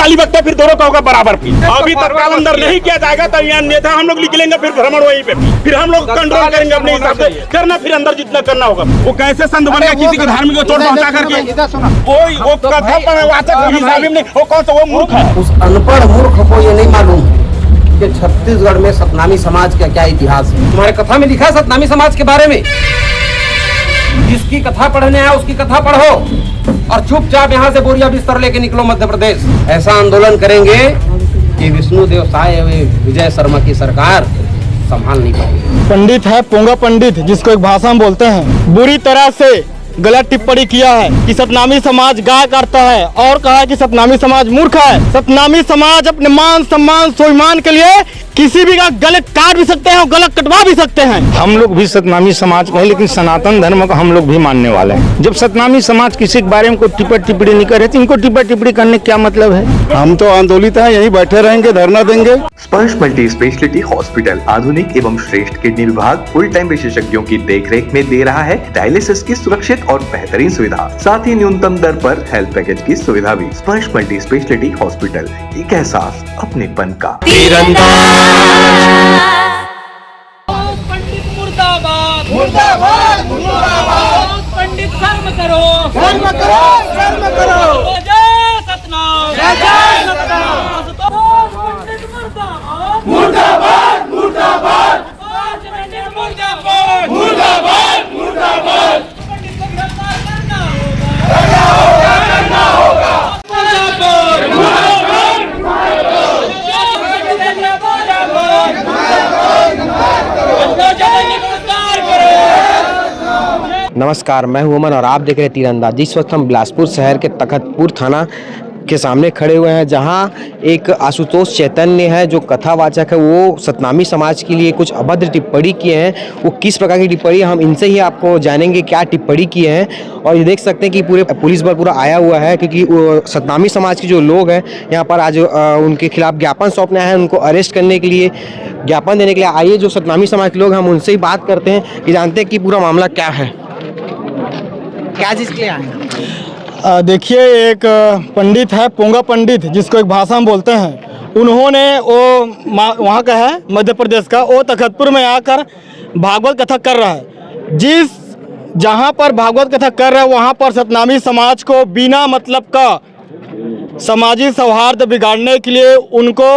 गाली बकते फिर दोनों का होगा बराबर की। अभी तत्काल अंदर नहीं किया जाएगा तो यहाँ नेता हम लोग निकलेंगे फिर भ्रमण वहीं पे, फिर हम लोग कंट्रोल करेंगे अपने हिसाब से करना, फिर अंदर जितना करना होगा। वो कैसे संत बन गया किसी के धार्मिक को चोट पहुंचा करके? वो कथा वाचक हिसाब में वो कौन सा वो मूर्ख है? उस अनपढ़ मूर्ख को ये नहीं मालूम कि छत्तीसगढ़ में सतनामी समाज का क्या इतिहास है। तुम्हारे कथा में लिखा है सतनामी समाज के बारे में? जिसकी कथा पढ़ने आया उसकी कथा पढ़ो और चुपचाप यहाँ से बोरिया बिस्तर लेके निकलो मध्य प्रदेश। ऐसा आंदोलन करेंगे कि विष्णुदेव साय विजय शर्मा की सरकार संभाल नहीं पाएगी। पंडित है पोंगा पंडित, जिसको एक भाषा में बोलते हैं, बुरी तरह से गलत टिप्पणी किया है कि सतनामी समाज गाय काटता है और कहा है कि सतनामी समाज मूर्ख है। सतनामी समाज अपने मान सम्मान स्वाभिमान के लिए किसी भी का गलत काट भी सकते हैं और गलत कटवा भी सकते हैं। हम लोग भी सतनामी समाज का है, लेकिन सनातन धर्म का हम लोग भी मानने वाले हैं। जब सतनामी समाज किसी के बारे में कोई टिप्पणी टिप्पणी नहीं करे तो इनको टिप्पणी करने क्या मतलब है? हम तो आंदोलित हैं, यही बैठे रहेंगे, धरना देंगे। स्पर्श मल्टी स्पेशलिटी हॉस्पिटल आधुनिक एवं श्रेष्ठ किडनी विभाग फुल टाइम विशेषज्ञों की देखरेख में दे रहा है डायलिसिस की सुरक्षित और बेहतरीन सुविधा, साथ ही न्यूनतम दर पर हेल्थ पैकेज की सुविधा भी। स्पर्श मल्टी स्पेशलिटी हॉस्पिटल, एक एहसास अपनेपन का। पंडित मुर्दाबाद मुर्दाबाद मुर्दाबाद। पंडित शर्म करो शर्म करो शर्म करो। जय सतनाम जय सतनाम। पंडित मुर्दाबाद मुर्दाबाद मुर्दाबाद मुर्दाबाद मुर्दाबाद मुर्दाबाद। पंडित को गिरफ्तार करना होगा मुर्दाबाद नमस्कार, मैं हूं अमन और आप देख रहे हैं तीरंदाजी। इस वक्त हम बिलासपुर शहर के तखतपुर थाना के सामने खड़े हुए हैं, जहां एक आशुतोष चैतन्य है जो कथावाचक है। वो सतनामी समाज के लिए कुछ अभद्र टिप्पणी किए हैं। वो किस प्रकार की टिप्पणी, हम इनसे ही आपको जानेंगे क्या टिप्पणी किए हैं। और ये देख सकते हैं कि पूरे पुलिस बल पूरा आया हुआ है, क्योंकि सतनामी समाज के जो लोग हैं यहाँ पर आज उनके खिलाफ ज्ञापन सौंपने आए हैं, उनको अरेस्ट करने के लिए, ज्ञापन देने के लिए। आइए जो सतनामी समाज के लोग, हम उनसे ही बात करते हैं कि जानते हैं कि पूरा मामला क्या है, क्या चीज़ के लिए आए हैं। देखिए, एक पंडित है पोंगा पंडित, जिसको एक भाषा में बोलते हैं, उन्होंने वो वहाँ का है मध्य प्रदेश का, वो तखतपुर में आकर भागवत कथा कर रहा है। जहाँ पर भागवत कथा कर रहा है वहाँ पर सतनामी समाज को बिना मतलब का सामाजिक सौहार्द बिगाड़ने के लिए उनको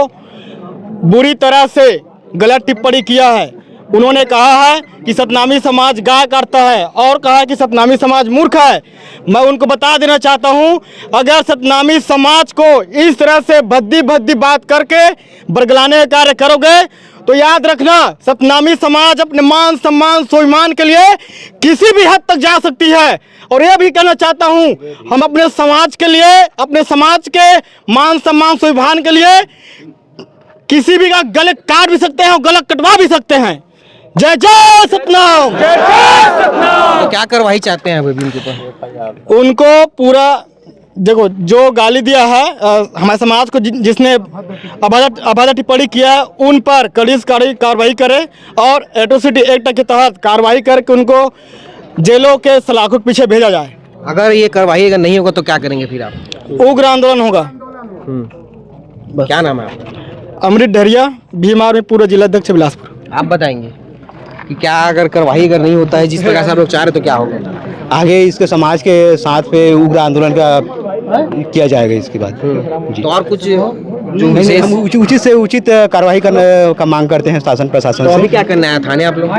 बुरी तरह से गलत टिप्पणी किया है। उन्होंने कहा है कि सतनामी समाज गाय काटता है और कहा है कि सतनामी समाज मूर्ख है। मैं उनको बता देना चाहता हूं, अगर सतनामी समाज को इस तरह से भद्दी बात करके बरगलाने का कार्य करोगे तो याद रखना, सतनामी समाज अपने मान सम्मान स्वाभिमान के लिए किसी भी हद तक जा सकती है। और यह भी कहना चाहता हूं, हम अपने समाज के लिए, अपने समाज के मान सम्मान स्वाभिमान के लिए किसी भी का गलत काट भी सकते हैं और गलत कटवा भी सकते हैं। जय जय सतनाम जय जय सतनाम। तो क्या कार्रवाई चाहते हैं अभी उनके ऊपर? उनको पूरा देखो, जो गाली दिया है हमारे समाज को, जिसने अभद्र टिप्पणी किया है, उन पर कड़ी से कार्रवाई करे और एट्रोसिटी एक्ट के तहत कार्रवाई करके उनको जेलों के सलाखों के पीछे भेजा जाए। अगर ये कार्रवाई अगर नहीं होगा तो क्या करेंगे फिर आप? उग्र आंदोलन होगा। क्या नाम है आपका? अमृत ढरिया, भीम आर्मी पूर्व जिलाध्यक्ष बिलासपुर। आप बताएंगे कि क्या अगर कार्रवाई अगर नहीं होता है जिस प्रकार से आप लोग चाह रहे तो क्या होगा? आगे इसके समाज के साथ पे उग्र आंदोलन का किया जाएगा इसके बाद जी। तो और कुछ जो नहीं, हम उचित से उचित कार्रवाई करने का मांग करते हैं शासन प्रशासन तो से। अभी क्या करना है थाने आप लोग?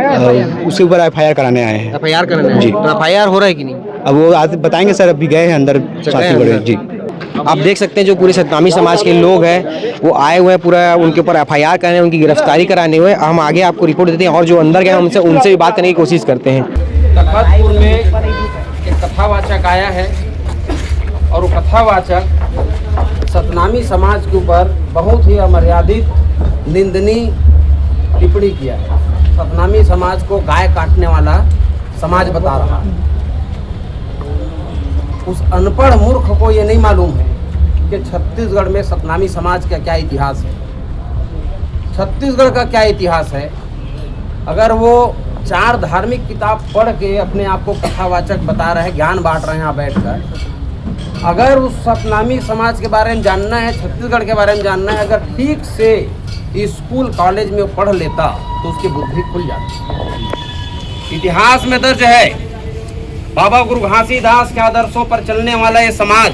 उसके ऊपर FIR कराने आए हैं। FIR करना है जी। तो FIR हो रहा है कि नहीं? अब वो आज बताएंगे सर, अभी गए हैं अंदर साथी जी। आप देख सकते हैं जो पूरे सतनामी समाज के लोग हैं वो आए हुए हैं, पूरा उनके ऊपर FIR कराने, उनकी गिरफ्तारी कराने हुए। हम आगे आपको रिपोर्ट देते हैं और जो अंदर गए उनसे भी बात करने की कोशिश करते हैं। तखतपुर में एक कथावाचक आया है और वो कथावाचक सतनामी समाज के ऊपर बहुत ही अमर्यादित निंदनीय टिप्पणी किया है। सतनामी समाज को गाय काटने वाला समाज बता रहा है। उस अनपढ़ मूर्ख को ये नहीं मालूम है कि छत्तीसगढ़ में सतनामी समाज का क्या इतिहास है। छत्तीसगढ़ का क्या इतिहास है, अगर वो 4 धार्मिक किताब पढ़ के अपने आप को कथावाचक बता रहे हैं, ज्ञान बांट रहे हैं यहाँ बैठकर, अगर उस सतनामी समाज के बारे में जानना है, छत्तीसगढ़ के बारे में जानना है, अगर ठीक से स्कूल कॉलेज में वो पढ़ लेता तो उसकी बुद्धि खुल जाती। इतिहास में दर्ज है, बाबा गुरु घासीदास के आदर्शों पर चलने वाला ये समाज।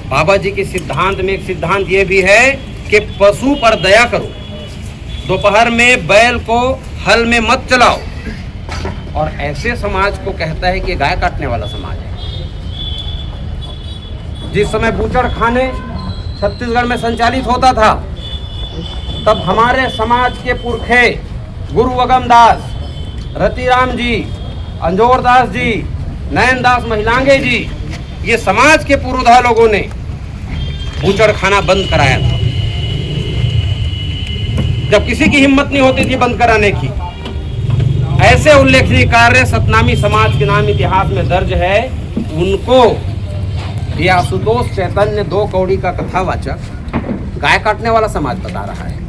बाबा जी के सिद्धांत में एक सिद्धांत ये भी है कि पशु पर दया करो, दोपहर में बैल को हल में मत चलाओ। और ऐसे समाज को कहता है कि गाय काटने वाला समाज है। जिस समय बूचड़ खाने छत्तीसगढ़ में संचालित होता था, तब हमारे समाज के पुरखे गुरु अगमदास, रतिराम जी, अंजोरदास जी, नयनदास महिलांगे जी, ये समाज के पुरोधा लोगों ने बूचड़ खाना बंद कराया था, जब किसी की हिम्मत नहीं होती थी बंद कराने की। ऐसे उल्लेखनीय कार्य सतनामी समाज के नाम इतिहास में दर्ज है। उनको ये आशुतोष चैतन्य 2 कौड़ी का कथावाचक गाय काटने वाला समाज बता रहा है।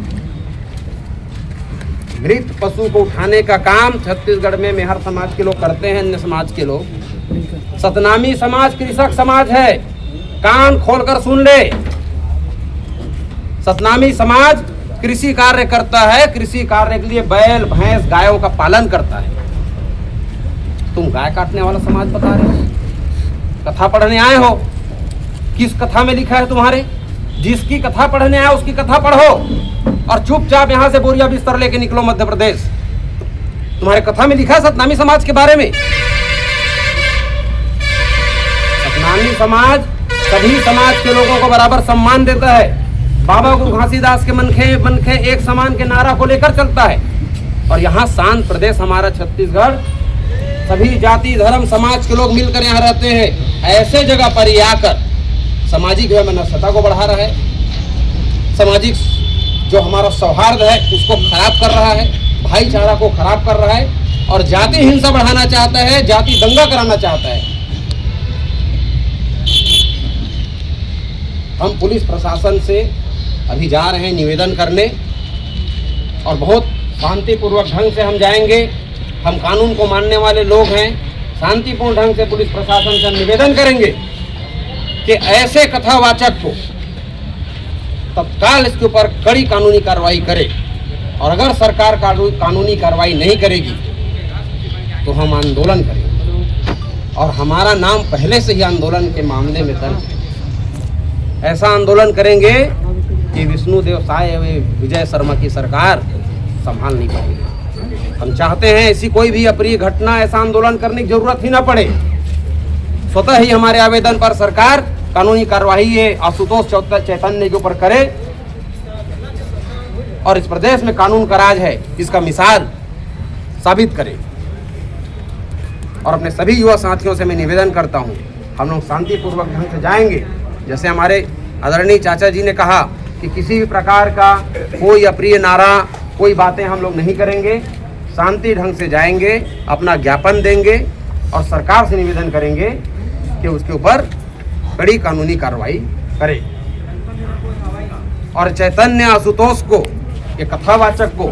मृत पशु को उठाने का काम छत्तीसगढ़ में मेहर समाज के लोग करते हैं, अन्य समाज के लोग। सतनामी समाज कृषक समाज है, कान खोलकर सुन ले। सतनामी समाज कृषि कार्य करता है, कृषि कार्य के लिए बैल, भैंस, गायों का पालन करता है। तुम गाय काटने वाला समाज बता रहे हो? कथा पढ़ने आए हो, किस कथा में लिखा है तुम्हारे? जिसकी कथा पढ़ने आए उसकी कथा पढ़ो और चुपचाप यहां से बोरिया बिस्तर लेके निकलो मध्य प्रदेश। तुम्हारे कथा में लिखा है सतनामी समाज के बारे में? सतनामी समाज सभी समाज के लोगों को बराबर सम्मान देता है। बाबा गुरु घासीदास के मनखे एक समान के नारा को लेकर चलता है। और यहाँ शांत प्रदेश हमारा छत्तीसगढ़, सभी जाति धर्म समाज के लोग मिलकर यहाँ रहते हैं। ऐसे जगह पर ही आकर सामाजिक वैमनस्यता को बढ़ा रहा है, सामाजिक जो हमारा सौहार्द है उसको खराब कर रहा है, भाईचारा को खराब कर रहा है और जाति हिंसा बढ़ाना चाहता है, जाति दंगा कराना चाहता है। हम पुलिस प्रशासन से अभी जा रहे हैं निवेदन करने और बहुत शांतिपूर्वक ढंग से हम जाएंगे। हम कानून को मानने वाले लोग हैं। शांतिपूर्ण ढंग से पुलिस प्रशासन से हम निवेदन करेंगे कि ऐसे कथावाचक को तत्काल इसके ऊपर कड़ी कानूनी कार्रवाई करे और अगर सरकार कानूनी कार्रवाई नहीं करेगी तो हम आंदोलन करेंगे। और हमारा नाम पहले से ही आंदोलन के मामले में दर्ज है। ऐसा आंदोलन करेंगे कि विष्णुदेव साय विजय शर्मा की सरकार संभाल नहीं पाएगी। हम चाहते हैं ऐसी कोई भी अप्रिय घटना, ऐसा आंदोलन करने की जरूरत ही ना पड़े। स्वतः ही हमारे आवेदन पर सरकार कानूनी कार्रवाई ये आशुतोष चैतन्य के ऊपर करे और इस प्रदेश में कानून का राज है इसका मिसाल साबित करे। और अपने सभी युवा साथियों से मैं निवेदन करता हूँ, हम लोग शांतिपूर्वक ढंग से जाएंगे। जैसे हमारे आदरणीय चाचा जी ने कहा कि किसी भी प्रकार का कोई अप्रिय नारा, कोई बातें हम लोग नहीं करेंगे, शांति ढंग से जाएंगे, अपना ज्ञापन देंगे और सरकार से निवेदन करेंगे कि उसके ऊपर कड़ी कानूनी कार्रवाई करे। और चैतन्य आशुतोष को, ये कथावाचक को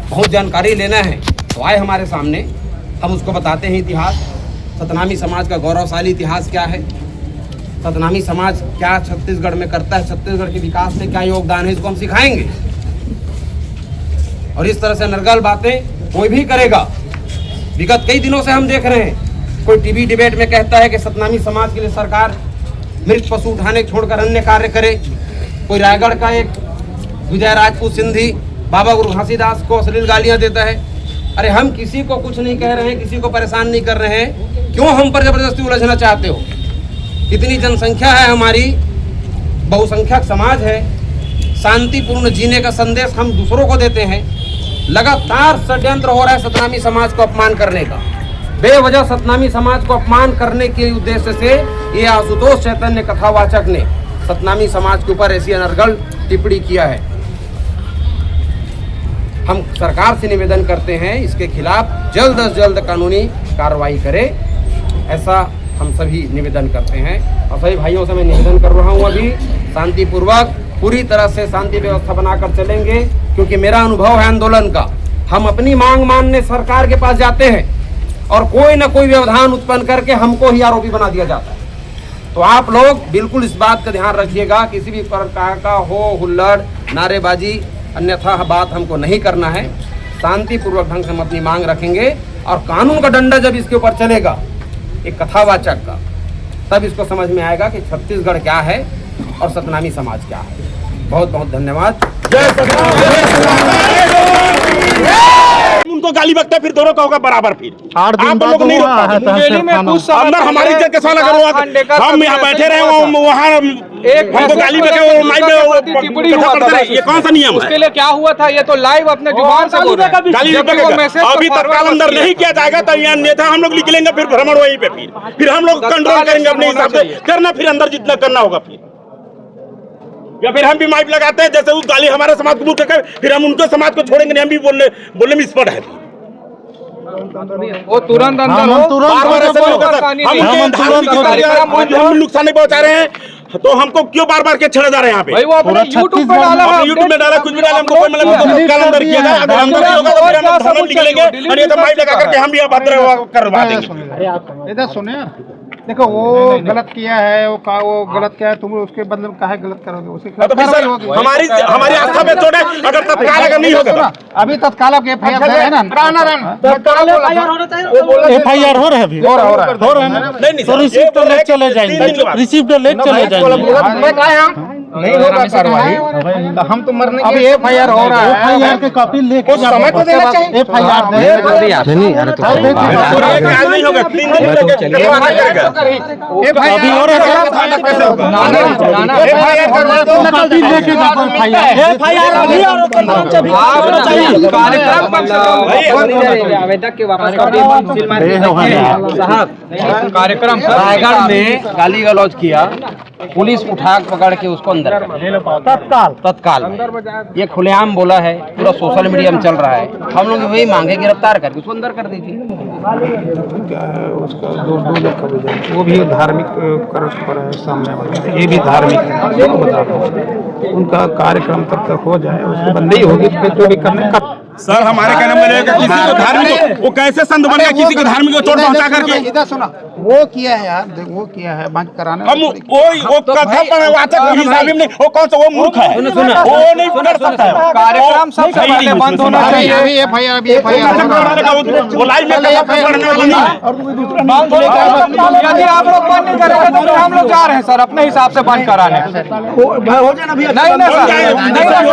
बहुत जानकारी लेना है तो आए हमारे सामने, हम उसको बताते हैं इतिहास, सतनामी समाज का गौरवशाली इतिहास क्या है, सतनामी समाज क्या छत्तीसगढ़ में करता है, छत्तीसगढ़ के विकास में क्या योगदान है, इसको हम सिखाएंगे। और इस तरह से नरगल बातें कोई भी करेगा। विगत कई दिनों से हम देख रहे हैं, कोई टीवी डिबेट में कहता है कि सतनामी समाज के लिए सरकार मृत पशु उठाने छोड़कर अन्य कार्य करे। कोई रायगढ़ का एक विजय राजपूत सिंधी बाबा गुरु घासीदास को अश्लील गालियां देता है। अरे हम किसी को कुछ नहीं कह रहे हैं, किसी को परेशान नहीं कर रहे हैं, क्यों हम पर जबरदस्ती उलझना चाहते हो? कितनी जनसंख्या है हमारी, बहुसंख्यक समाज है, शांतिपूर्ण जीने का संदेश हम दूसरों को देते हैं। लगातार षड्यंत्र हो रहा है सतनामी समाज को अपमान करने का। बेवजह सतनामी समाज को अपमान करने के उद्देश्य से ये आशुतोष चैतन्य कथावाचक ने सतनामी समाज के ऊपर ऐसी अनर्गल टिप्पणी किया है। हम सरकार से निवेदन करते हैं इसके खिलाफ जल्द से जल्द कानूनी कार्रवाई करे, ऐसा हम सभी निवेदन करते हैं। और सभी भाइयों से मैं निवेदन कर रहा हूँ, अभी शांतिपूर्वक पूरी तरह से शांति व्यवस्था बनाकर चलेंगे, क्योंकि मेरा अनुभव है आंदोलन का। हम अपनी मांग मानने सरकार के पास जाते हैं और कोई ना कोई व्यवधान उत्पन्न करके हमको ही आरोपी बना दिया जाता है। तो आप लोग बिल्कुल इस बात का ध्यान रखिएगा, किसी भी प्रकार का हो हुल्लड़ नारेबाजी अन्यथा बात हमको नहीं करना है। शांतिपूर्वक ढंग से हम अपनी मांग रखेंगे और कानून का डंडा जब इसके ऊपर चलेगा एक कथावाचक का, तब इसको समझ में आएगा कि छत्तीसगढ़ क्या है और सतनामी समाज क्या है। बहुत बहुत धन्यवाद। उनको गाली बकते फिर दोनों का होगा बराबर। फिर 8 दिन आप बाद लोग नहीं हुआ है रोक तहसील थाना। अंदर हमारी इज्जत के सवाल अगर हम यहाँ बैठे रहे वहाँ हमको गाली बके माइक ये कौन सा नियम है? उसके लिए क्या हुआ था ये तो लाइव अपने जुबान से बोल रहे हैं। गाली अभी तत्काल अंदर नहीं किया जाएगा तो यहाँ नेता हम लोग निकलेंगे फिर भ्रमण वहीं पे फिर हम लोग कंट्रोल करेंगे अपने हिसाब से करना, फिर अंदर जितना करना होगा फिर, या फिर हम भी माइक लगाते हैं जैसे वो गाली हमारे समाज को बोलते फिर हम उनके समाज को छोड़ेंगे नहीं, हम भी बोलने में स्पष्ट है। वो तुरंत अंदर हो, बार-बार ऐसे नहीं होगा सर। हम नुकसान नहीं पहुंचा रहे हैं तो हमको क्यों बार-बार के छेड़ा जा रहे हैं यहाँ पे? भाई वो अपने YouTube पे डाला है, यूट्यूब में डाला, कुछ भी डाला, हमको कोई मतलब नहीं। कल अंदर किया जाए, अगर अंदर नहीं होगा तो फिर हम भ्रमण निकलेंगे और ये तो माइक लगा करके हम भी अभद्र करवा देंगे। इधर सुने, देखो वो गलत किया है, वो गलत किया है, तुम उसके बदले में काहे गलत करोगे? उसके खिलाफ तो फिर सर हमारी आस्था पे छोड़े, अगर तत्काल अगर नहीं होगा अभी तत्काल आपके FIR है ना, FIR हो रहा है अभी, हो रहा है ना? नहीं तो रिसीव तो ले चले जाएंगे, रिसीव तो ले चले जाएंगे। नहीं होगा कार्रवाई, हम तो मरने अभी FIR हो रहा है। FIR की कॉपी लेके समय तो देना चाहिए। FIR नहीं, अरे तो नहीं होगा, 3 दिन लगेगा। अभी हो रहा है कार्यक्रम रायगढ़ में गाली गलौज किया, पुलिस उठा पकड़ के उसको अंदर तत्काल ये खुलेआम बोला है, पूरा सोशल मीडिया में चल रहा है। हम लोग वही मांगे गिरफ्तार करके उसको अंदर कर दीजिए। उसका 2 लाख का वजन, वो भी धार्मिक कर्ज पर है, सामने वाला ये भी धार्मिक है। बता दो उनका कार्यक्रम तब तक हो जाए, उसके बंदी होगी फिर जो भी करने का। सर हमारे कहने में किसी को धार्मिक वो कैसे संत बनेगा किसी को धार्मिक को चोट पहुंचा करके? इधर सुना, वो किया है यार, वो किया है बंद कराने। हम वो कथा पढ़वाचक हिसाब में वो कौन सा वो मूर्ख है, वो नहीं कर सकता है। कार्यक्रम सबसे पहले बंद होना चाहिए। अभी FIR वो लाइव में पढ़ने वाला नहीं है। यदि आप लोग बंद नहीं करेंगे तो फिर हम लोग जा रहे हैं सर अपने हिसाब से बंद कराने। नहीं सर,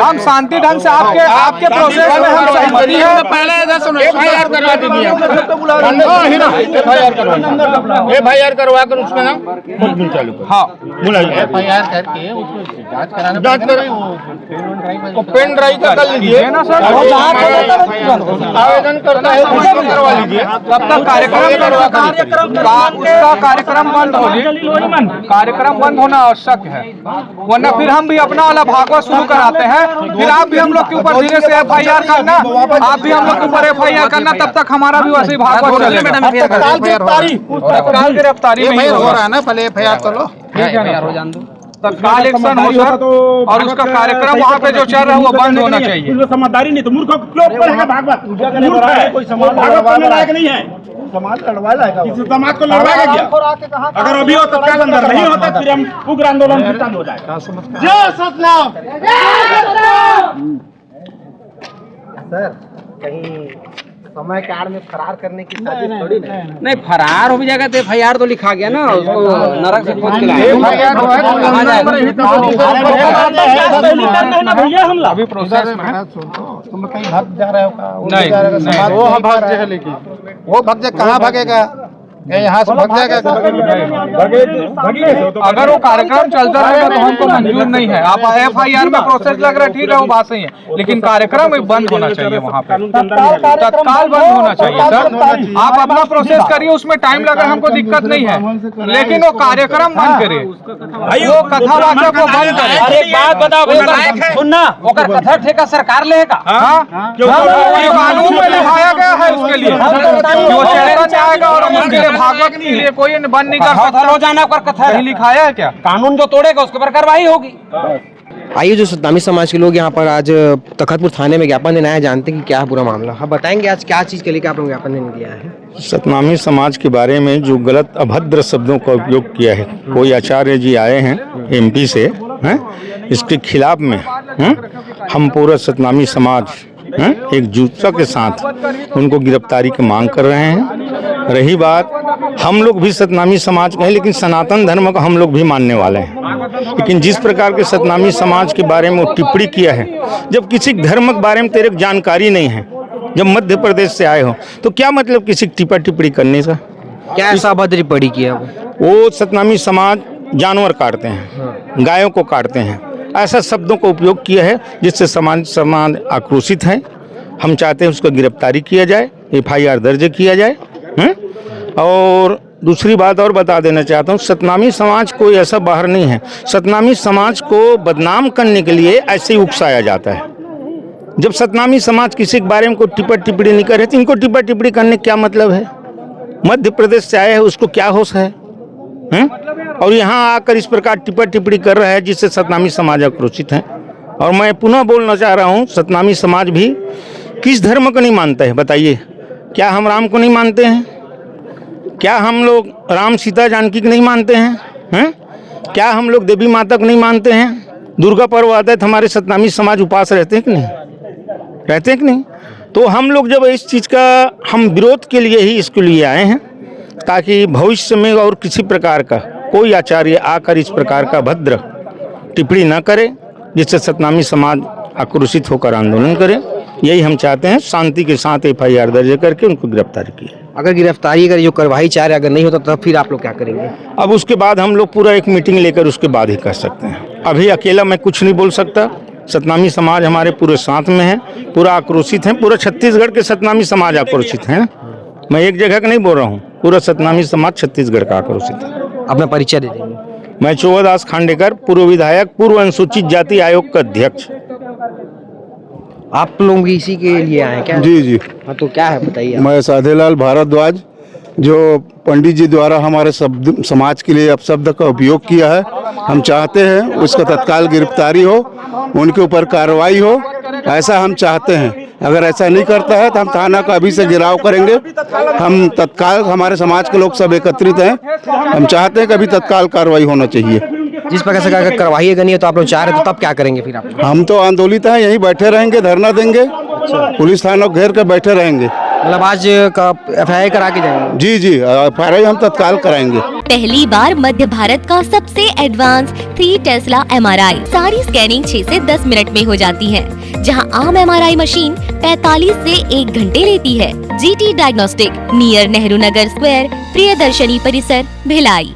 हम शांति ढंग से आपके प्रोसेस में हम सहमति है। पहले इधर सुनो, FIR करवा दीजिए, FIR करवा कर उसका नाम मुकदमा चालू करो। हाँ, FIR करके उसको जांच करें, वो पेन ड्राइव का कर लीजिए ना सर, आवेदन करता है उसको करवा लीजिए। तब तक कार्यक्रम बंद कार्यक्रम बंद होना आवश्यक है, वरना फिर हम भी अपना वाला भागवत शुरू कराते हैं। फिर आप भी हम लोग के ऊपर धीरे से FIR करना, आप भी हम लोग के ऊपर FIR करना, तब तक हमारा भी वैसे ही भागवत चलेगा। तत्काल गिरफ्तारी नहीं हो रहा है ना, पहले FIR कर लो, हो जान दो। तत्काल एक्शन हो सर, और उसका कार्यक्रम वहाँ पे जो चल रहा है वो बंद होना चाहिए। समझदारी नहीं तो मूर्खों को क्यों ऊपर है भागवत? कोई समाज लायक नहीं है, समाज लड़वा लाएगा, किसी समाज को लड़वाएगा क्या? अगर अभी वो तत्काल अंदर नहीं होता फिर हम उग्र आंदोलन फिर चालू हो जाएगा। जय सतनाम। सर कहीं समय के आड़ में फरार करने की साजिश थोड़ी नहीं, फरार हो जाएगा तो FIR तो लिखा गया ना, उसको नरक से खोद के अभी प्रोसेस में है। तुम कहीं भाग जा रहे हो? नहीं, वो भाग जाए, लेकिन वो भाग जाए, कहाँ भागेगा? यहाँ से भाग जाएगा। अगर वो कार्यक्रम चलता रहेगा तो हमको मंजूर नहीं है। आप FIR में प्रोसेस लग रहा है, ठीक है, वो बात सही है, लेकिन कार्यक्रम बंद होना चाहिए वहाँ पे, तत्काल बंद होना चाहिए सर। आप अपना प्रोसेस करिए, उसमें टाइम लगा, हमको दिक्कत नहीं है, लेकिन वो कार्यक्रम बंद करे, वो कथावाचक को बंद करे। एक बात बताओ, सुनना, ओकर कथा ठेका सरकार लेगा? कानून में लिखाया गया है उसके लिए, वो चलता जाएगा और उसके लिए भागवत के लिए कोई बंद नहीं कर सकता। रोजाना कर कथा लिखाया है क्या? कानून जो तोड़ेगा उसके पर कार्रवाई होगी। आइए, जो सतनामी समाज के लोग यहाँ पर आज तखतपुर थाने में ज्ञापन देने आए, जानते हैं कि क्या है पूरा मामला। आप बताएंगे आज क्या चीज़ के लिए आप लोग ज्ञापन देने के लिए आए हैं? सतनामी समाज के बारे में जो गलत अभद्र शब्दों का उपयोग किया है, कोई आचार्य जी आए हैं MP से, हैं, इसके खिलाफ में हम पूरा सतनामी समाज एकजुटता के साथ उनको गिरफ्तारी की मांग कर रहे हैं। रही बात, हम लोग भी सतनामी समाज के हैं, लेकिन सनातन धर्म का हम लोग भी मानने वाले हैं। लेकिन जिस प्रकार के सतनामी समाज के बारे में वो टिप्पणी किया है, जब किसी धर्म के बारे में तेरे को जानकारी नहीं है, जब मध्य प्रदेश से आए हो, तो क्या मतलब किसी टिप्पणी करने का? क्या ऐसा अभद्र टिप्पणी किया वो सतनामी समाज जानवर काटते हैं, गायों को काटते हैं, ऐसा शब्दों का उपयोग किया है जिससे समाज आक्रोशित है। हम चाहते हैं उसको गिरफ्तारी किया जाए, FIR दर्ज किया जाए। और दूसरी बात और बता देना चाहता हूँ, सतनामी समाज कोई ऐसा बाहर नहीं है। सतनामी समाज को बदनाम करने के लिए ऐसे ही उकसाया जाता है। जब सतनामी समाज किसी के बारे में कोई टिप्पणी नहीं करे तो इनको टिप्पणी करने क्या मतलब है? मध्य प्रदेश से आए हैं, उसको क्या होश है? और यहाँ आकर इस प्रकार टिप्पणी कर रहा है जिससे सतनामी समाज आक्रोशित है। और मैं पुनः बोलना चाह रहा हूँ, सतनामी समाज भी किस धर्म को नहीं मानता है बताइए? क्या हम राम को नहीं मानते हैं? क्या हम लोग राम सीता जानकी को नहीं मानते हैं? क्या हम लोग देवी माता को नहीं मानते हैं? दुर्गा पर्व आता है तो हमारे सतनामी समाज उपास रहते हैं कि नहीं? रहते हैं कि नहीं? तो हम लोग जब इस चीज़ का हम विरोध के लिए ही इसके लिए आए हैं, ताकि भविष्य में और किसी प्रकार का कोई आचार्य आकर इस प्रकार का भद्र टिप्पणी न करे जिससे सतनामी समाज आक्रोशित होकर आंदोलन करे। यही हम चाहते हैं, शांति के साथ FIR दर्ज करके उनको गिरफ्तार किया। अगर गिरफ्तारी अगर जो कार्रवाई चाह रहे अगर नहीं होता तो फिर आप लोग क्या करेंगे? अब उसके बाद हम लोग पूरा एक मीटिंग लेकर उसके बाद ही कर सकते हैं। अभी अकेला मैं कुछ नहीं बोल सकता। सतनामी समाज हमारे पूरे साथ में है, पूरा आक्रोशित है। पूरा छत्तीसगढ़ के सतनामी समाज आक्रोशित हैं। मैं एक जगह का नहीं बोल रहा हूँ, पूरा सतनामी समाज छत्तीसगढ़ का आक्रोशित है। अपना परिचय दे देंगे। मैं चौदास खांडेकर, पूर्व विधायक, पूर्व अनुसूचित जाति आयोग का अध्यक्ष। आप लोग भी इसी के लिए आए क्या? जी जी। हाँ, तो क्या है बताइए। मैं साधेलाल भारद्वाज, जो पंडित जी द्वारा हमारे समाज के लिए अपशब्द का उपयोग किया है, हम चाहते हैं उसका तत्काल गिरफ्तारी हो, उनके ऊपर कार्रवाई हो, ऐसा हम चाहते हैं। अगर ऐसा नहीं करता है तो हम थाना का अभी से घेराव करेंगे। हम तत्काल, हमारे समाज के लोग सब एकत्रित हैं, हम चाहते हैं कि अभी तत्काल कार्रवाई होना चाहिए। जिस प्रकार से अगर कार्रवाई करनी है तो आप लोग चाह रहे हैं, तो तब क्या करेंगे फिर आप? हम तो आंदोलित हैं, यहीं बैठे रहेंगे, धरना देंगे, पुलिस थाना घेर कर बैठे रहेंगे। मतलब आज का FIR करा के जाएंगे? जी जी, FIR हम तत्काल कराएंगे। पहली बार मध्य भारत का सबसे एडवांस 3 टेस्ला MRI, सारी स्कैनिंग 6 से 10 मिनट में हो जाती है, जहां आम MRI मशीन 45 से 1 घंटे लेती है। GT diagnostic, near Nehru Nagar square, Priyadarshini परिसर, भिलाई।